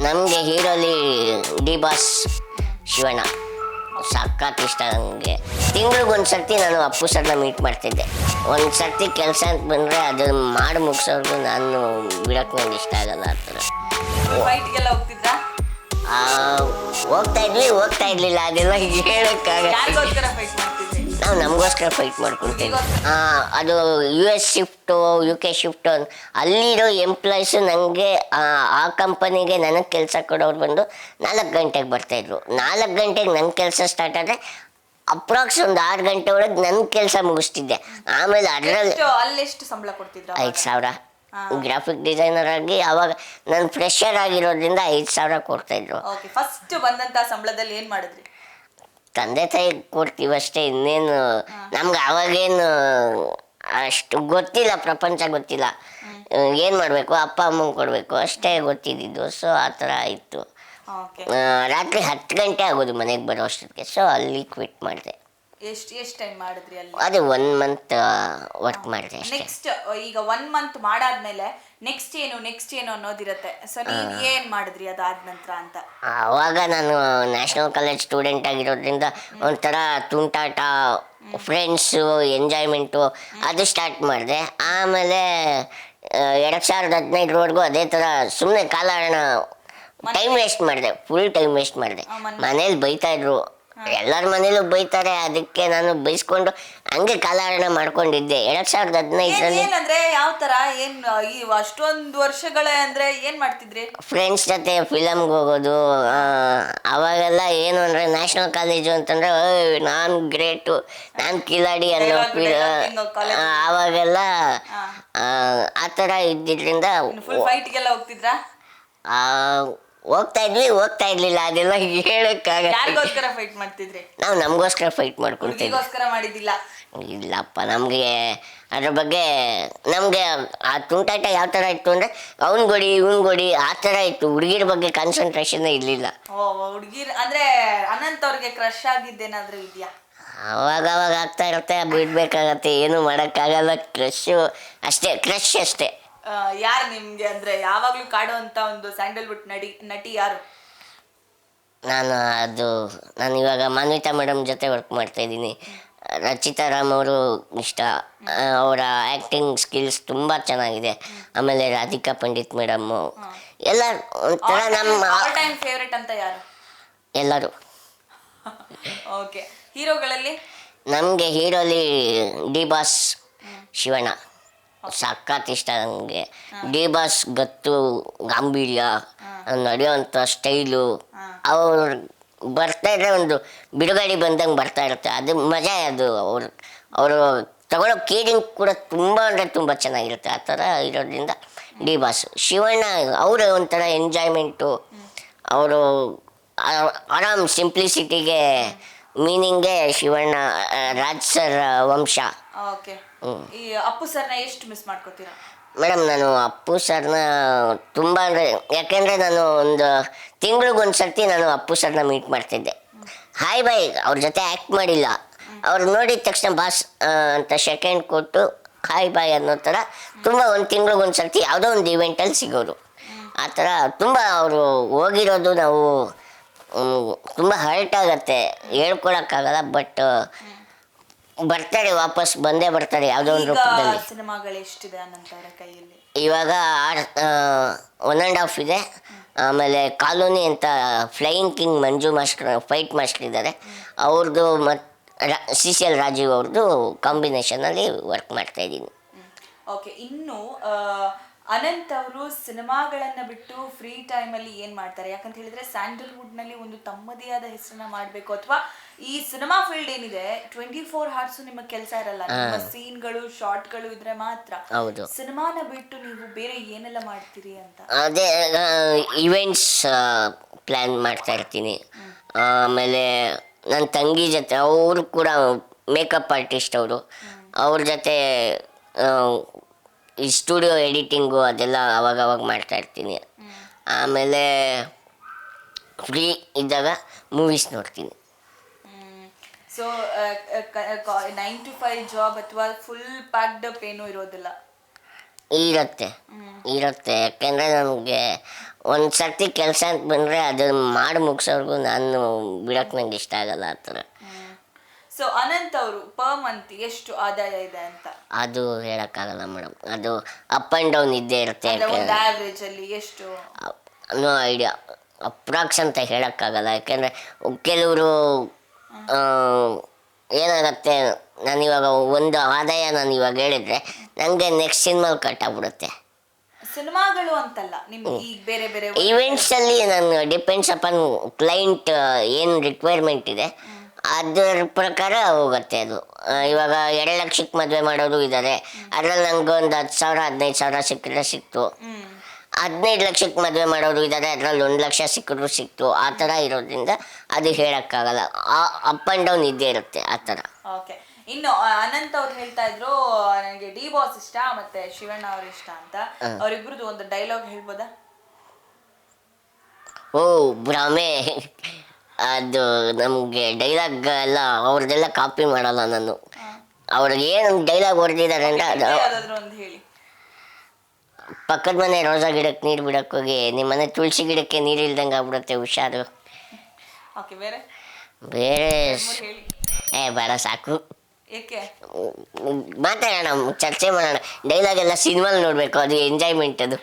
ನಮಗೆ ಹೀರೋಲಿ D boss Shivanna ಸಖತ್ ಇಷ್ಟ ನನಗೆ. ತಿಂಗ್ಳಿಗೊಂದು ಸರ್ತಿ ನಾನು ಅಪ್ಪು ಸರ್ನ ಮೀಟ್ ಮಾಡ್ತಿದ್ದೆ. ಒಂದು ಸರ್ತಿ ಕೆಲಸ ಅಂತ ಬಂದರೆ ಅದನ್ನು ಮಾಡಿ ಮುಗಿಸೋರ್ಗು ನಾನು ಬಿಡೋಕ್ಕೆ ನನಗೆ ಇಷ್ಟ ಆಗಲ್ಲ ಆ ಥರ. ಫೈಟ್ಗೆಲ್ಲ ಹೋಗ್ತಿದ್ರಾ? ಹೋಗ್ತಾ ಇರಲಿಲ್ಲ, ಅದೆಲ್ಲ ಹೇಳೋಕ್ಕಾಗಲ್ಲ. ಯಾರಿಗೋಸ್ಕರ ಫೈಟ್ ಮಾಡ್ತಿದ್ರಿ? ನಾವು ನಮಗೋಸ್ಕರ ಫೈಟ್ ಮಾಡ್ಕೊಳ್ತೇವೆ. ಅದು US ಶಿಫ್ಟು UK ಶಿಫ್ಟು ಅಲ್ಲಿರೋ ಎಂಪ್ಲಾಯೀಸು ನನಗೆ ಆ ಕಂಪನಿಗೆ ನನಗೆ ಕೆಲಸ ಕೊಡೋರು ಬಂದು 4 ಗಂಟೆಗೆ ಬರ್ತಾಯಿದ್ರು. 4 ಗಂಟೆಗೆ ನನ್ನ ಕೆಲಸ ಸ್ಟಾರ್ಟ್ ಆದರೆ ಅಪ್ರಾಕ್ಸ್ ಒಂದು 6 ಗಂಟೆ ಒಳಗೆ ನನ್ನ ಕೆಲಸ ಮುಗಿಸ್ತಿದ್ದೆ. ಆಮೇಲೆ ಅದರಲ್ಲಿ ಅಲ್ಲೆಷ್ಟು ಸಂಬಳ ಕೊಡ್ತಿದ್ರು? 5,000. ಗ್ರಾಫಿಕ್ ಡಿಸೈನರ್ ಆಗಿ ಅವಾಗ ನಾನು ಫ್ರೆಷರ್ ಆಗಿರೋದ್ರಿಂದ 5,000 ಕೊಡ್ತಾಯಿದ್ರು. ಫಸ್ಟ್ ಬಂದಂಥ ಸಂಬಳದಲ್ಲಿ ಏನು ಮಾಡಿದ್ರಿ? ತಂದೆ ತಾಯಿ ಕೊಡ್ತೀವಿ ಅಷ್ಟೇ, ಇನ್ನೇನು ನಮ್ಗೆ ಅವಾಗೇನು ಅಷ್ಟು ಗೊತ್ತಿಲ್ಲ, ಪ್ರಪಂಚ ಗೊತ್ತಿಲ್ಲ. ಏನು ಮಾಡಬೇಕು, ಅಪ್ಪ ಅಮ್ಮಂಗೆ ಕೊಡಬೇಕು ಅಷ್ಟೇ ಗೊತ್ತಿದ್ದಿದ್ದು. ಸೊ ಆ ಥರ ಇತ್ತು. ರಾತ್ರಿ 10 ಗಂಟೆ ಆಗೋದು ಮನೆಗೆ ಬರೋ ಅಷ್ಟೊತ್ತಿಗೆ. ಸೊ ಅಲ್ಲಿ ಕ್ವಿಟ್ ಮಾಡಿದೆ. ಎಷ್ಟು ಟೈಮ್ ಮಾಡಿದ್ರಿ ಅಲ್ಲಿ? ಅದೇ 1 ಮಂತ್ ವರ್ಕ್ ಮಾಡಿದೆ ಅಷ್ಟೇ. ನೆಕ್ಸ್ಟ್ ಈಗ 1 ಮಂತ್ ಮಾಡಾದ್ಮೇಲೆ ನೆಕ್ಸ್ಟ್ ಏನು ಅನ್ನೋದಿರುತ್ತೆ. ಸೊ ನೀವು ಏನು ಮಾಡಿದ್ರಿ ಅದಾದ ನಂತರ ಅಂತ? ಆವಾಗ ನಾನು ನ್ಯಾಷನಲ್ ಕಾಲೇಜ್ ಸ್ಟೂಡೆಂಟ್ ಆಗಿರೋದ್ರಿಂದ ಒಂಥರ ತುಂಟಾಟ, ಫ್ರೆಂಡ್ಸು, ಎಂಜಾಯ್ಮೆಂಟು ಅದು ಸ್ಟಾರ್ಟ್ ಮಾಡಿದೆ. ಆಮೇಲೆ 2015ವರೆಗೂ ಅದೇ ಥರ ಸುಮ್ಮನೆ ಕಾಲಹರಣ, ಟೈಮ್ ವೇಸ್ಟ್ ಮಾಡಿದೆ, ಫುಲ್ ಟೈಮ್ ವೇಸ್ಟ್ ಮಾಡಿದೆ. ಮನೇಲಿ ಬೈತಾಯಿದ್ರು, ಎಲ್ಲರ ಮನೇಲೂ ಬೈತಾರೆ, ಅದಕ್ಕೆ ನಾನು ಬೈಸ್ಕೊಂಡು ಹಂಗೆ ಕಾಲಹರಣ ಮಾಡ್ಕೊಂಡಿದ್ದೆ. 2015ರಲ್ಲಿ ಏನಂದ್ರೆ ಯಾವ ಥರ ಏನು ಈ ಅಷ್ಟೊಂದು ವರ್ಷಗಳೇ ಅಂದರೆ ಏನು ಮಾಡ್ತಿದ್ರಿ? ಫ್ರೆಂಡ್ಸ್ ಜೊತೆ ಫಿಲಮ್ಗೆ ಹೋಗೋದು. ಅವಾಗೆಲ್ಲ ಏನು ಅಂದರೆ ನ್ಯಾಷನಲ್ ಕಾಲೇಜು ಅಂತಂದರೆ ನಾನು ಗ್ರೇಟು, ನಾನು ಕಿಲಾಡಿ ಅನ್ನೋ ಆವಾಗೆಲ್ಲ ಆ ಥರ ಇದ್ದಿದ್ದರಿಂದ ಫುಲ್ ಫೈಟ್ಗೆಲ್ಲ ಹೋಗ್ತಿದ್ರಾ? ಹೋಗ್ತಾ ಇರ್ಲಿಲ್ಲ, ಅದೆಲ್ಲ ಹೇಳೋಕ್ಕಾಗಲ್ಲ. ಯಾರಿಗೋಸ್ಕರ ಫೈಟ್ ಮಾಡ್ತಿದ್ರಿ? ನಾವು ನಮಗೋಸ್ಕರ ಫೈಟ್ ಮಾಡ್ಕೊಳ್ತೀವಿ. ಮಾಡಿದ್ದಿಲ್ಲ? ಇಲ್ಲಪ್ಪ, ನಮಗೆ ಅದ್ರ ಬಗ್ಗೆ ನಮಗೆ ಆ ತುಂಟಾಟ ಯಾವ ಥರ ಇತ್ತು ಅಂದರೆ ಅವ್ನು ಗೊಡಿ ಇವ್ನು ಗೊಡಿ ಆ ಥರ ಇತ್ತು. ಹುಡುಗಿರ ಬಗ್ಗೆ ಕಾನ್ಸಂಟ್ರೇಷನ್ನೇ ಇರಲಿಲ್ಲ. ಹುಡುಗಿರ್ ಅಂದರೆ ಅನಂತ್ ಅವ್ರಿಗೆ ಕ್ರಶ್ ಆಗಿದ್ದೇನಾದರೂ ಇದೆಯಾ? ಅವಾಗ ಆಗ್ತಾ ಇರುತ್ತೆ, ಬಿಡ್ಬೇಕಾಗತ್ತೆ, ಏನು ಮಾಡೋಕ್ಕಾಗಲ್ಲ. ಕ್ರಶ್ ಅಷ್ಟೇ. ಯಾರು ನಿಮ್ಗೆ ಅಂದ್ರೆ ಯಾವಾಗ್ಲೂ ಕಾಡುವಂತ ಒಂದು ಸ್ಯಾಂಡಲ್ವುಡ್ ನಟಿ ಯಾರು? ನಾನು ಇವಾಗ ಮಾನ್ವಿತಾ ಮೇಡಮ್ ಜೊತೆ ವರ್ಕ್ ಮಾಡ್ತಾ ಇದ್ದೀನಿ. ರಚಿತಾ ರಾಮ್ ಅವರು ಇಷ್ಟ, ಅವರ ಆ್ಯಕ್ಟಿಂಗ್ ಸ್ಕಿಲ್ಸ್ ತುಂಬ ಚೆನ್ನಾಗಿದೆ. ಆಮೇಲೆ ರಾಧಿಕಾ ಪಂಡಿತ್ ಮೇಡಮ್ಮು ಎಲ್ಲ ಒಂಥರ ನಮ್ಮ ಟೈಮ್ ಫೇವ್ರೆಟ್ ಅಂತ ಯಾರು? ಎಲ್ಲರೂ. ಓಕೆ, ಹೀರೋಗಳಲ್ಲಿ ನಮಗೆ ಹೀರೋಲಿ ಡಿ ಬಾಸ್ ಶಿವಣ್ಣ ಸಖತ್ ಇಷ್ಟ ನನಗೆ. ಡಿ ಬಾಸ್ ಗತ್ತು, ಗಾಂಭೀರ್ಯ, ನಡೆಯೋವಂಥ ಸ್ಟೈಲು, ಅವ್ರು ಬರ್ತಾಯಿದ್ರೆ ಒಂದು ಬಿಡುಗಡೆ ಬಂದಂಗೆ ಬರ್ತಾ ಇರುತ್ತೆ. ಅದು ಮಜಾ. ಅದು ಅವರು ತಗೊಳ್ಳೋ ಕೇರಿಂಗ್ ಕೂಡ ತುಂಬ ಅಂದರೆ ತುಂಬ ಚೆನ್ನಾಗಿರುತ್ತೆ. ಆ ಥರ ಇರೋದ್ರಿಂದ ಡಿ ಬಾಸ್. ಶಿವಣ್ಣ ಅವರು ಒಂಥರ ಎಂಜಾಯ್ಮೆಂಟು, ಅವರು ಆರಾಮ್ ಸಿಂಪ್ಲಿಸಿಟಿಗೆ ಮೀನಿಂಗೇ ಶಿವಣ್ಣ. ರಾಜ್ ಸರ್ ವಂಶ. ಓಕೆ, ಈ ಅಪ್ಪು ಸರ್ನ ಎಷ್ಟು ಮಿಸ್ ಮಾಡ್ಕೋತೀರಾ? ಮೇಡಮ್, ನಾನು ಅಪ್ಪು ಸರ್ನ ತುಂಬ ಅಂದರೆ, ಯಾಕೆಂದರೆ ನಾನು ಒಂದು ತಿಂಗ್ಳಿಗೊಂದು ಸರ್ತಿ ನಾನು ಅಪ್ಪು ಸರ್ನ ಮೀಟ್ ಮಾಡ್ತಿದ್ದೆ. ಹಾಯ್ ಬಾಯ್, ಅವ್ರ ಜೊತೆ ಆ್ಯಕ್ಟ್ ಮಾಡಿಲ್ಲ, ಅವ್ರು ನೋಡಿದ ತಕ್ಷಣ ಬಾಸ್ ಅಂತ ಸೆಕೆಂಡ್ ಕೊಟ್ಟು ಹಾಯ್ ಬಾಯ್ ಅನ್ನೋ ಥರ ತುಂಬ ಒಂದು ತಿಂಗ್ಳಿಗೊಂದು ಸರ್ತಿ ಯಾವುದೋ ಒಂದು ಇವೆಂಟಲ್ಲಿ ಸಿಗೋರು. ಆ ಥರ ತುಂಬ ಅವರು ಹೋಗಿರೋದು ನಾವು ತುಂಬ ಹರ್ಟ್ ಆಗುತ್ತೆ, ಹೇಳ್ಕೊಳಕ್ಕಾಗಲ್ಲ. ಬಟ್ ಬರ್ತಾರೆ, ವಾಪಸ್ ಬಂದೇ ಬರ್ತಾರೆ ಯಾವುದೋ ಒಂದು ರೂಪದಲ್ಲಿ. ಸಿನಿಮಾಗಳು ಎಷ್ಟಿದೆ ಅನಂತರ ಕೈಯಲ್ಲಿ? ಇವಾಗ 1.5 ಇದೆ. ಆಮೇಲೆ ಕಾಲೋನಿ ಅಂತ ಫ್ಲೈಯಿಂಗ್ ಕಿಂಗ್ ಮಂಜು ಮಾಸ್ಟರ್ ಫೈಟ್ ಮಾಸ್ಟರ್ ಇದ್ದಾರೆ, ಅವ್ರದ್ದು ಮತ್ತು CCL ರಾಜೀವ್ ಅವ್ರದ್ದು ಕಾಂಬಿನೇಷನಲ್ಲಿ ವರ್ಕ್ ಮಾಡ್ತಾ ಇದ್ದೀನಿ. ಓಕೆ, ಇನ್ನು ಅನಂತ್ ಅವರು ಸಿನಿಮಾಗಳನ್ನ ಬಿಟ್ಟು ಫ್ರೀ ಟೈಮಲ್ಲಿ ಏನು ಮಾಡ್ತಾರೆ? ಯಾಕಂತ ಹೇಳಿದ್ರೆ ಸ್ಯಾಂಡಲ್ವುಡ್ನಲ್ಲಿ ಒಂದು ತಮ್ಮದೇ ಆದ ಹೆಸರನ್ನ ಮಾಡಬೇಕು, ಅಥವಾ ಈ ಸಿನಿಮಾ ಫೀಲ್ಡ್ ಏನಿದೆ 24 hours ನಿಮ್ಮ ಕೆಲಸ ಇರಲ್ಲ. ನಿಮ್ಮ ಸೀನ್ಗಳು, ಶಾರ್ಟ್ಗಳು ಇದ್ರೆ ಮಾತ್ರ. ಸಿನಿಮಾನ ಬಿಟ್ಟು ನೀವು ಬೇರೆ ಏನೆಲ್ಲ ಮಾಡ್ತೀರಿ ಅಂತ? ಅದೇ ಇವೆಂಟ್ಸ್ ಪ್ಲ್ಯಾನ್ ಮಾಡ್ತಾ ಇರ್ತೀನಿ. ಆಮೇಲೆ ನನ್ನ ತಂಗಿ ಜೊತೆ, ಅವರು ಕೂಡ ಮೇಕಪ್ ಆರ್ಟಿಸ್ಟ್, ಅವ್ರ ಜೊತೆ ಈ ಸ್ಟುಡಿಯೋ ಎಡಿಟಿಂಗು ಅದೆಲ್ಲ ಅವಾಗವಾಗ ಮಾಡ್ತಾ ಇರ್ತೀನಿ. ಆಮೇಲೆ ಫ್ರೀ ಇದ್ದಾಗ ಮೂವೀಸ್ ನೋಡ್ತೀನಿ. ಸೊ 9 to 5 ಜಾಬ್ ಅಥವಾ ಫುಲ್ ಪ್ಯಾಕ್ಡ್ ಅಪ್ ಏನೂ ಇರೋದಿಲ್ಲ? ಇರುತ್ತೆ ಇರುತ್ತೆ. ಯಾಕೆಂದರೆ ನಮಗೆ ಒಂದು ಸರ್ತಿ ಕೆಲಸ ಅಂತ ಬಂದರೆ ಅದನ್ನು ಮಾಡಿ ಮುಗಿಸೋರ್ಗು ನಾನು ಬಿಡೋಕ್ಕೆ ನಂಗೆ ಇಷ್ಟ ಆಗಲ್ಲ ಆ ಥರ. ಸೊ ಅನಂತ್ ಅವರು ಪರ್ ಮಂತ್ ಎಷ್ಟು ಆದಾಯ ಇದೆ ಅಂತ? ಅದು ಹೇಳೋಕ್ಕಾಗಲ್ಲ ಮೇಡಮ್, ಅದು ಅಪ್ ಆ್ಯಂಡ್ ಡೌನ್ ಇದ್ದೇ ಇರುತ್ತೆ. ಒಂದು ಆವ್ರೇಜ್ ಅಲ್ಲಿ ಎಷ್ಟು? ನೋ ಐಡಿಯಾ, ಅಪ್ರಾಕ್ಸ್ ಅಂತ ಹೇಳೋಕ್ಕಾಗಲ್ಲ. ಯಾಕೆಂದರೆ ಕೆಲವರು ಏನಾಗತ್ತೆ, ನಾನಿವಾಗ ಒಂದು ಆದಾಯ ನಾನು ಇವಾಗ ಹೇಳಿದರೆ ನನಗೆ ನೆಕ್ಸ್ಟ್ ಸಿನಿಮಾಲ್ ಕಟ್ಟಾಗ್ಬಿಡುತ್ತೆ. ಸಿನಿಮಾಗಳು ಅಂತಲ್ಲ, ನಿಮ್ಗೆ ಈಗ ಬೇರೆ ಬೇರೆ ಈವೆಂಟ್ಸಲ್ಲಿ ನಾನು ಡಿಪೆಂಡ್ಸ್ ಅಪಾನ್ ಕ್ಲೈಂಟ್ ಏನು ರಿಕ್ವೈರ್ಮೆಂಟ್ ಇದೆ ಅದರ ಪ್ರಕಾರ ಹೋಗುತ್ತೆ ಅದು. ಇವಾಗ 2 ಲಕ್ಷಕ್ಕೆ ಮದುವೆ ಮಾಡೋರು ಇದ್ದಾರೆ, ಅದರಲ್ಲಿ ನನಗೆ ಒಂದು 10,000 15,000 ಸಿಕ್ಕಿದ್ರೆ ಸಿಕ್ತು. 15 ಲಕ್ಷಕ್ಕೆ ಮದುವೆ ಮಾಡೋರು ಇದ್ದಾರೆ, ಅದರಲ್ಲಿ 1 ಲಕ್ಷ ಸಿಕ್ಕಿದ್ರು ಸಿಕ್ತು. ಆ ಥರ ಇರೋದ್ರಿಂದ ಅದು ಹೇಳೋಕ್ಕಾಗಲ್ಲ, ಅಪ್ ಆ್ಯಂಡ್ ಡೌನ್ ಇದ್ದೇ ಇರುತ್ತೆ ಆ ಥರ. ಓಕೆ. ಇನ್ನು ಅನಂತ್ ಅವ್ರು ಹೇಳ್ತಾ ಇದ್ರು ನನಗೆ ಡಿ ಬಾಸ್ ಇಷ್ಟ ಮತ್ತೆ ಶಿವಣ್ಣ ಅವ್ರು ಇಷ್ಟ ಅಂತ. ಅವರಿಬ್ರದ್ದು ಒಂದು ಡೈಲಾಗ್ ಹೇಳ್ಬೋದಾ? ಓ ಭ್ರಮೆ, ಅದು ನಮಗೆ ಡೈಲಾಗ್ ಎಲ್ಲ ಅವ್ರದ್ದೆಲ್ಲ ಕಾಪಿ ಮಾಡಲ್ಲ ನಾನು. ಅವ್ರಿಗೆ ಏನು ಡೈಲಾಗ್ ಹೊಡೆದಿದ್ದಾರೆ ಅಂದರೆ ಅದು ಯಾವ್ದಾದ್ರು ಒಂದು ಹೇಳಿ. ಪಕ್ಕದ ಮನೆ ರೋಸಾ ಗಿಡಕ್ಕೆ ನೀರು ಬಿಡಕ್ಕೆ ಹೋಗಿ ನಿಮ್ಮ ಮನೆ ತುಳಸಿ ಗಿಡಕ್ಕೆ ನೀರು ಇಲ್ದಂಗೆ ಆಗ್ಬಿಡುತ್ತೆ, ಹುಷಾರು. ಓಕೆ, ಬೇರೆ ಬೇರೆ ಹೇಳಿ. ಬೇಡ ಸಾಕು, ಏಕೆ ಮಾತಾಡೋಣ, ಚರ್ಚೆ ಮಾಡೋಣ. ಡೈಲಾಗ್ ಎಲ್ಲ ಸಿನಿಮಾಲ್ ನೋಡಬೇಕು, ಅದು ಎಂಜಾಯ್ಮೆಂಟ್ ಅದು.